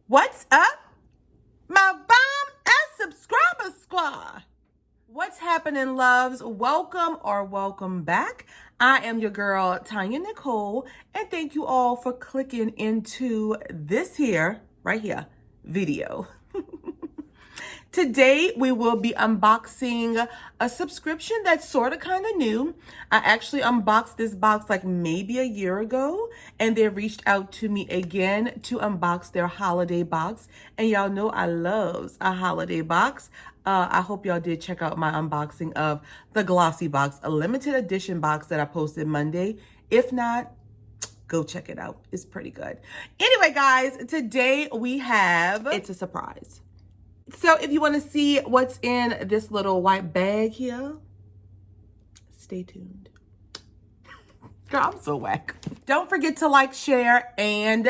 What's up, my bomb and subscriber squad? What's happening, loves? Welcome back. I am your girl, TonyaNicole, and thank you all for clicking into this right here, video. Today, we will be unboxing a subscription that's sort of kind of new. I actually unboxed this box like maybe a year ago, and they reached out to me again to unbox their holiday box. And y'all know I loves a holiday box. I hope y'all did check out my unboxing of the glossy box, a limited edition box that I posted Monday. If not, go check it out. It's pretty good. Anyway, guys, today we have, it's a surprise. So if you want to see what's in this little white bag here, stay tuned. Girl, I'm so whack. Don't forget to like, share, and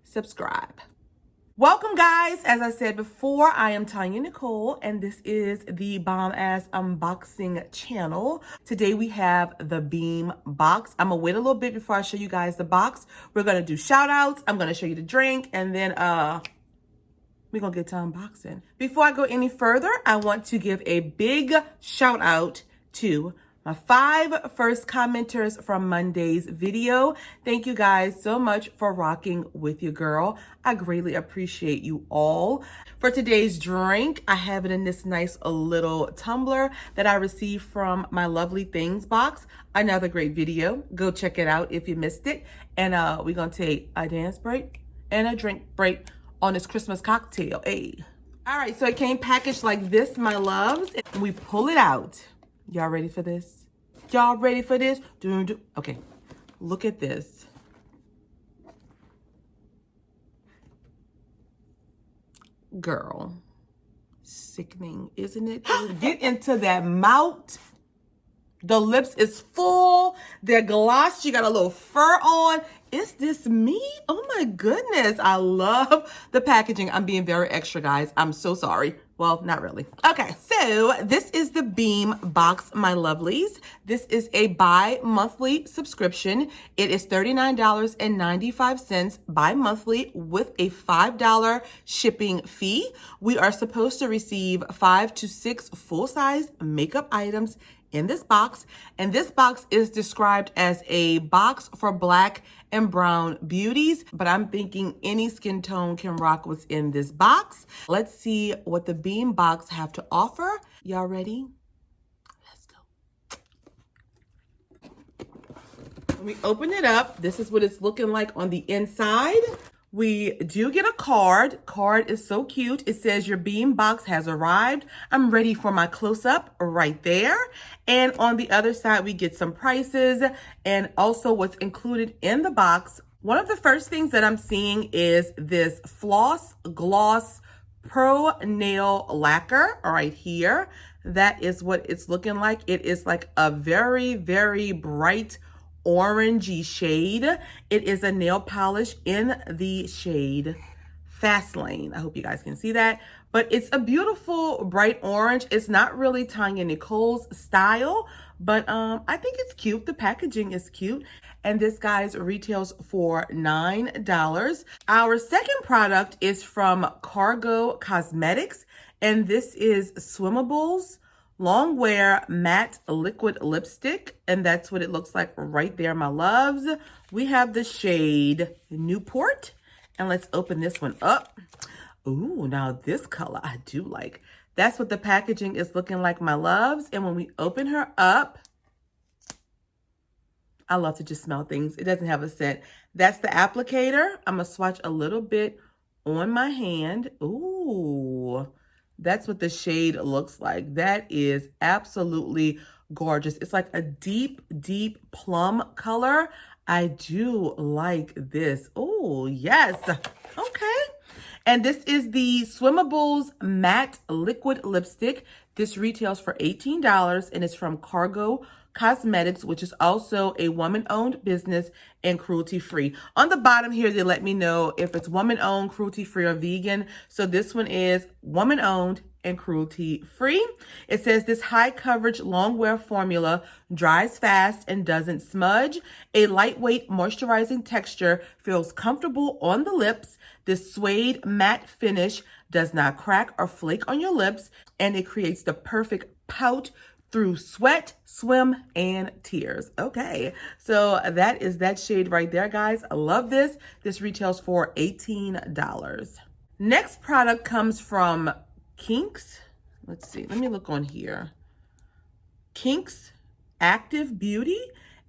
subscribe. Welcome, guys. As I said before, I am TonyaNicole, and this is the Bomb Ass Unboxing channel. Today we have the Beem box. I'm gonna wait a little bit before I show you guys the box. We're gonna do shout outs. I'm gonna show you the drink, and then we're gonna get to unboxing. Before I go any further, I want to give a big shout out to my 5 first commenters from Monday's video. Thank you guys so much for rocking with your girl. I greatly appreciate you all. For today's drink, I have it in this nice little tumbler that I received from my Lovely Things box. Another great video. Go check it out if you missed it. And we're gonna take a dance break and a drink break on this Christmas cocktail, hey. All right, so it came packaged like this, my loves. And we pull it out. Y'all ready for this? Y'all ready for this? Okay, look at this. Girl, sickening, isn't it? Get into that mouth. The lips is full. They're glossed. You got a little fur on. Is this me? Oh my goodness. I love the packaging. I'm being very extra, guys. I'm so sorry. Well, not really. Okay, so this is the Beem box, my lovelies. This is a bi-monthly subscription. It is $39.95 bi-monthly with a $5 shipping fee. We are supposed to receive 5 to 6 full-size makeup items in this box, and this box is described as a box for Black and brown beauties, but I'm thinking any skin tone can rock what's in this box. Let's see what the Beem box have to offer. Y'all ready? Let's go. When we open it up, this is what it's looking like on the inside. We do get a card. Card is so cute. It says your Beem box has arrived. I'm ready for my close-up right there. And on the other side, we get some prices and also what's included in the box. One of the first things that I'm seeing is this Floss Gloss Pro Nail Lacquer right here. That is what it's looking like. It is like a very, very bright orangey shade. It is a nail polish in the shade Fast Lane. I hope you guys can see that, but it's a beautiful bright orange. It's not really TonyaNicole's style, but I think it's cute. The packaging is cute, and this, guys, retails for $9. Our second product is from Cargo Cosmetics, and this is Swimmables Long Wear Matte Liquid Lipstick, and that's what it looks like right there, my loves. We have the shade Newport, and let's open this one up. Ooh, now this color I do like. That's what the packaging is looking like, my loves. And when we open her up, I love to just smell things. It doesn't have a scent. That's the applicator. I'm gonna swatch a little bit on my hand. Ooh. That's what the shade looks like. That is absolutely gorgeous. It's like a deep, deep plum color. I do like this. Oh, yes. Okay. And this is the Swimmables Matte Liquid Lipstick. This retails for $18, and it's from Cargo Cosmetics, which is also a woman-owned business and cruelty-free. On the bottom here, they let me know if it's woman-owned, cruelty-free, or vegan. So this one is woman-owned and cruelty-free. It says this high-coverage long-wear formula dries fast and doesn't smudge. A lightweight moisturizing texture feels comfortable on the lips. This suede matte finish does not crack or flake on your lips, and it creates the perfect pout through sweat, swim, and tears. Okay, so that is that shade right there, guys. I love this. This retails for $18. Next product comes from Kinks. Let's see, let me look on here. Kinks Active Beauty,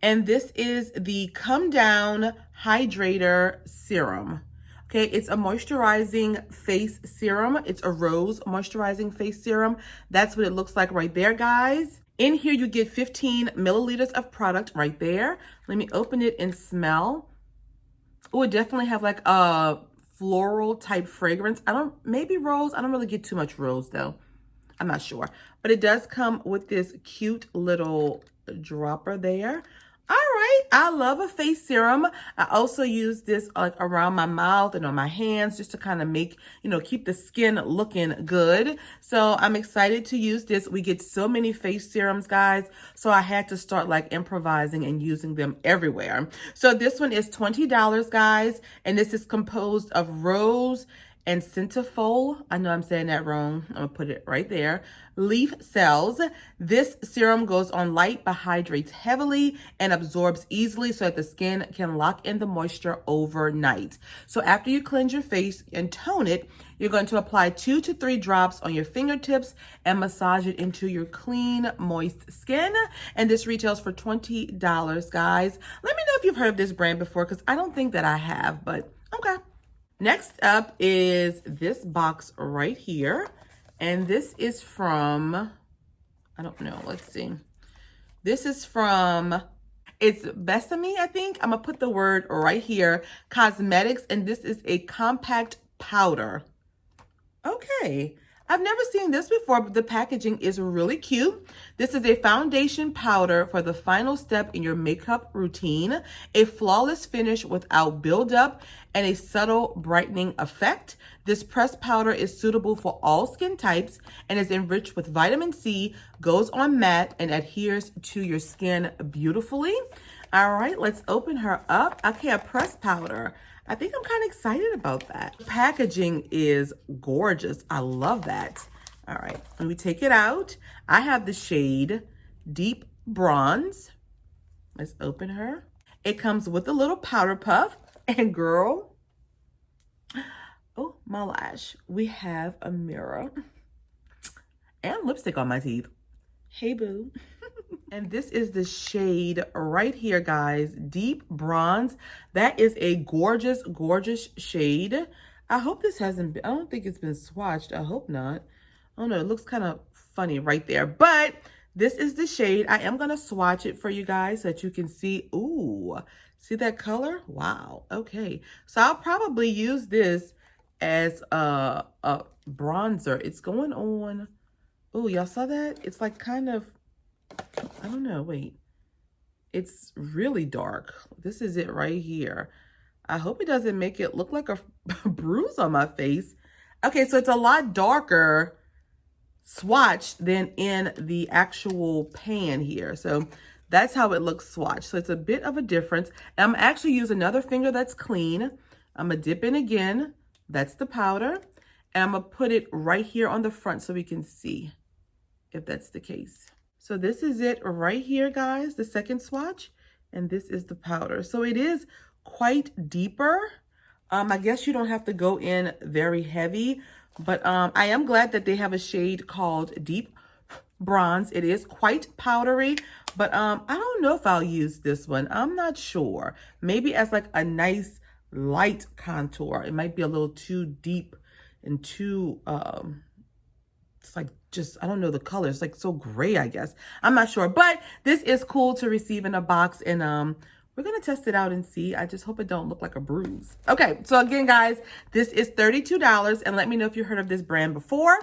and this is the Come Down Hydrator Serum. Okay, it's a moisturizing face serum. It's a rose moisturizing face serum. That's what it looks like right there, guys. In here, you get 15 milliliters of product right there. Let me open it and smell. Oh, it definitely have like a floral type fragrance. Maybe rose. I don't really get too much rose though. I'm not sure. But it does come with this cute little dropper there. All right, I love a face serum. I also use this like around my mouth and on my hands just to kind of make, keep the skin looking good. So I'm excited to use this. We get so many face serums, guys. So I had to start like improvising and using them everywhere. So this one is $20, guys. And this is composed of rose and centifol. I know I'm saying that wrong. I'm gonna put it right there. Leaf cells. This serum goes on light but hydrates heavily and absorbs easily so that the skin can lock in the moisture overnight. So after you cleanse your face and tone it, you're going to apply 2 to 3 drops on your fingertips and massage it into your clean, moist skin. And this retails for $20, guys. Let me know if you've heard of this brand before, because I don't think that I have, but okay. Next up is this box right here. And this is from, I don't know, let's see. This is from, it's Besame, I think. I'm gonna put the word right here, Cosmetics, and this is a compact powder. Okay. I've never seen this before, but the packaging is really cute. This is a foundation powder for the final step in your makeup routine, a flawless finish without buildup, and a subtle brightening effect. This pressed powder is suitable for all skin types and is enriched with vitamin C, goes on matte, and adheres to your skin beautifully. All right, let's open her up. Okay, a pressed powder. I think I'm kind of excited about that. The packaging is gorgeous. I love that. All right, let me take it out. I have the shade Deep Bronze. Let's open her. It comes with a little powder puff. And girl, oh, my lash. We have a mirror and lipstick on my teeth. Hey, boo. And this is the shade right here, guys. Deep Bronze. That is a gorgeous, gorgeous shade. I hope this hasn't been, I don't think it's been swatched. I hope not. Oh no, it looks kind of funny right there. But this is the shade. I am going to swatch it for you guys so that you can see. Ooh, see that color? Wow. Okay. So I'll probably use this as a bronzer. It's going on. Oh, y'all saw that? It's like kind of, I don't know, wait. It's really dark. This is it right here. I hope it doesn't make it look like a bruise on my face. Okay, so it's a lot darker swatched than in the actual pan here. So that's how it looks swatched. So it's a bit of a difference. And I'm actually use another finger that's clean. I'm gonna dip in again. That's the powder. And I'm gonna put it right here on the front so we can see if that's the case. So this is it right here, guys, the second swatch, and this is the powder. So it is quite deeper. I guess you don't have to go in very heavy, but I am glad that they have a shade called Deep Bronze. It is quite powdery, but I don't know if I'll use this one. I'm not sure. Maybe as like a nice light contour. It might be a little too deep and too, it's like just, I don't know the color. It's like so gray, I guess. I'm not sure, but this is cool to receive in a box, and we're going to test it out and see. I just hope it don't look like a bruise. Okay, so again, guys, this is $32, and let me know if you heard of this brand before.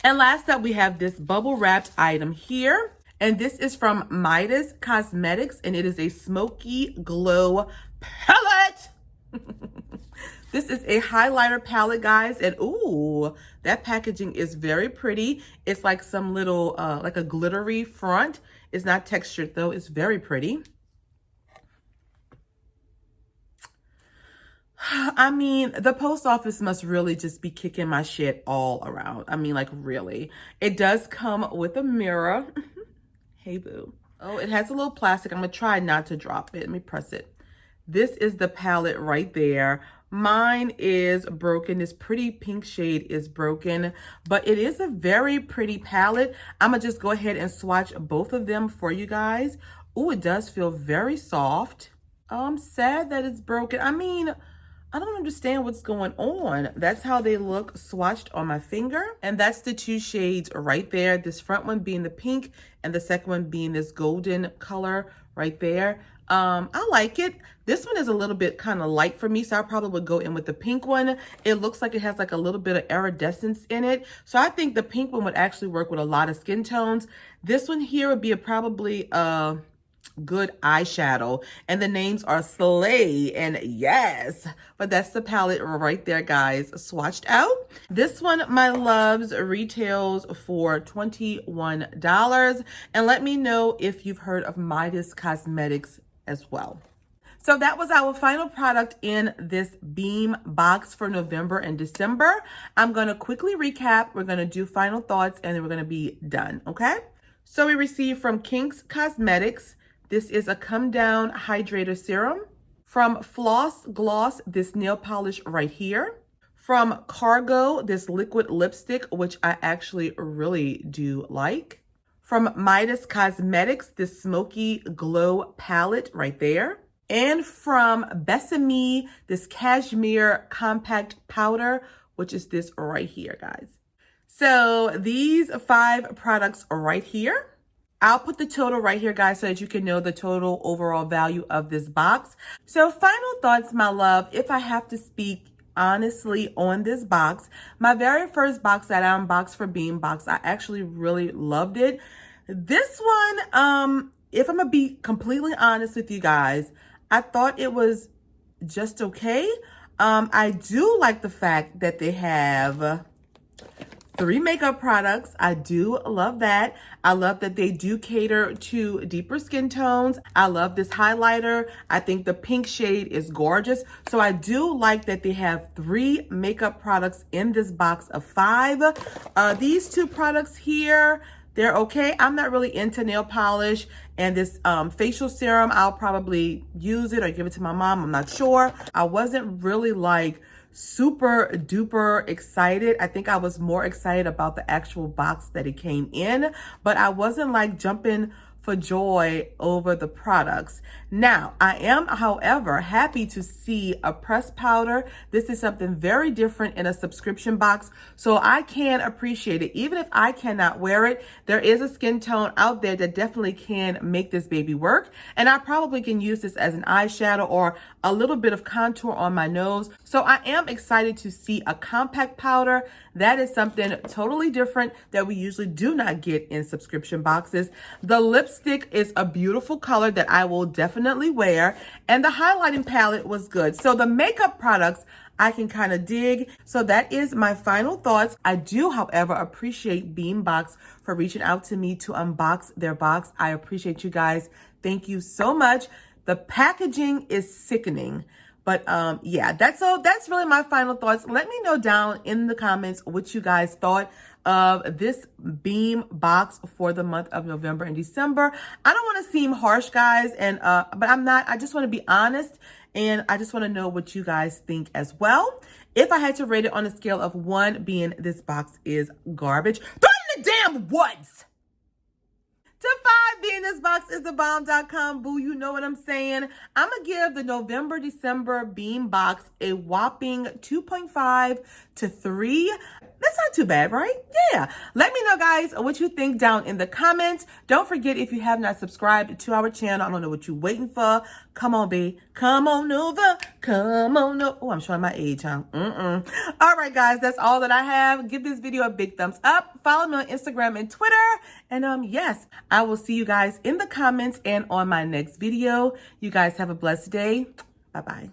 And last up, we have this bubble wrapped item here, and this is from Midas Cosmetics, and it is a smoky glow palette. This is a highlighter palette, guys, and ooh, that packaging is very pretty. It's like some little, like a glittery front. It's not textured though, it's very pretty. I mean, the post office must really just be kicking my shit all around. I mean, like, really. It does come with a mirror. Hey, boo. Oh, it has a little plastic. I'm going to try not to drop it. Let me press it. This is the palette right there. Mine is broken. This pretty pink shade is broken, but it is a very pretty palette. I'm going to just go ahead and swatch both of them for you guys. Oh, it does feel very soft. Oh, I'm sad that it's broken. I mean, I don't understand what's going on. That's how they look swatched on my finger. And that's the two shades right there. This front one being the pink and the second one being this golden color right there. I like it. This one is a little bit kind of light for me, so I probably would go in with the pink one. It looks like it has like a little bit of iridescence in it. So I think the pink one would actually work with a lot of skin tones. This one here would be probably good eyeshadow, and the names are Slay and Yes. But that's the palette right there, guys, swatched out. This one, my loves, retails for $21. And let me know if you've heard of Midas Cosmetics as well. So that was our final product in this Beem box for November and December. I'm going to quickly recap. We're going to do final thoughts, and then we're going to be done, okay? So we received from Kinks Cosmetics, this is a Come Down Hydrator Serum. From Floss Gloss, this nail polish right here. From Cargo, this liquid lipstick, which I actually really do like. From Midas Cosmetics, this Smoky Glow palette right there. And from Besame, this Cashmere Compact Powder, which is this right here, guys. So these 5 products are right here. I'll put the total right here, guys, so that you can know the total overall value of this box. So final thoughts, my love, if I have to speak honestly on this box, my very first box that I unboxed for Beem Box, I actually really loved it. This one, if I'm gonna be completely honest with you guys, I thought it was just okay. I do like the fact that they have 3 makeup products. I do love that. I love that they do cater to deeper skin tones. I love this highlighter. I think the pink shade is gorgeous. So I do like that they have 3 makeup products in this box of 5. These 2 products here, they're okay. I'm not really into nail polish, and this facial serum, I'll probably use it or give it to my mom. I'm not sure. I wasn't really like super duper excited. I think I was more excited about the actual box that it came in, but I wasn't like jumping for joy over the products. Now, I am, however, happy to see a pressed powder. This is something very different in a subscription box, so I can appreciate it. Even if I cannot wear it, there is a skin tone out there that definitely can make this baby work, and I probably can use this as an eyeshadow or a little bit of contour on my nose. So I am excited to see a compact powder. That is something totally different that we usually do not get in subscription boxes. The lipstick is a beautiful color that I will definitely wear, and the highlighting palette was good. So the makeup products I can kind of dig. So that is my final thoughts. I do, however, appreciate Beem Box for reaching out to me to unbox their box. I appreciate you guys. Thank you so much. The packaging is sickening. But yeah, that's really my final thoughts. Let me know down in the comments what you guys thought of this Beem box for the month of November and December. I don't want to seem harsh, guys, and but I'm not. I just want to be honest, and I just want to know what you guys think as well. If I had to rate it on a scale of 1 being this box is garbage, throw it in the damn woods. To 5 being this box is the bomb.com, boo. You know what I'm saying? I'm going to give the November, December Beem box a whopping 2.5 to 3. That's not too bad, right? Yeah. Let me know, guys, what you think down in the comments. Don't forget, if you have not subscribed to our channel, I don't know what you're waiting for. Come on, babe. Come on over. Come on over. Oh, I'm showing my age, huh? All right, guys, that's all that I have. Give this video a big thumbs up. Follow me on Instagram and Twitter. And yes, I will see you guys in the comments and on my next video. You guys have a blessed day. Bye-bye.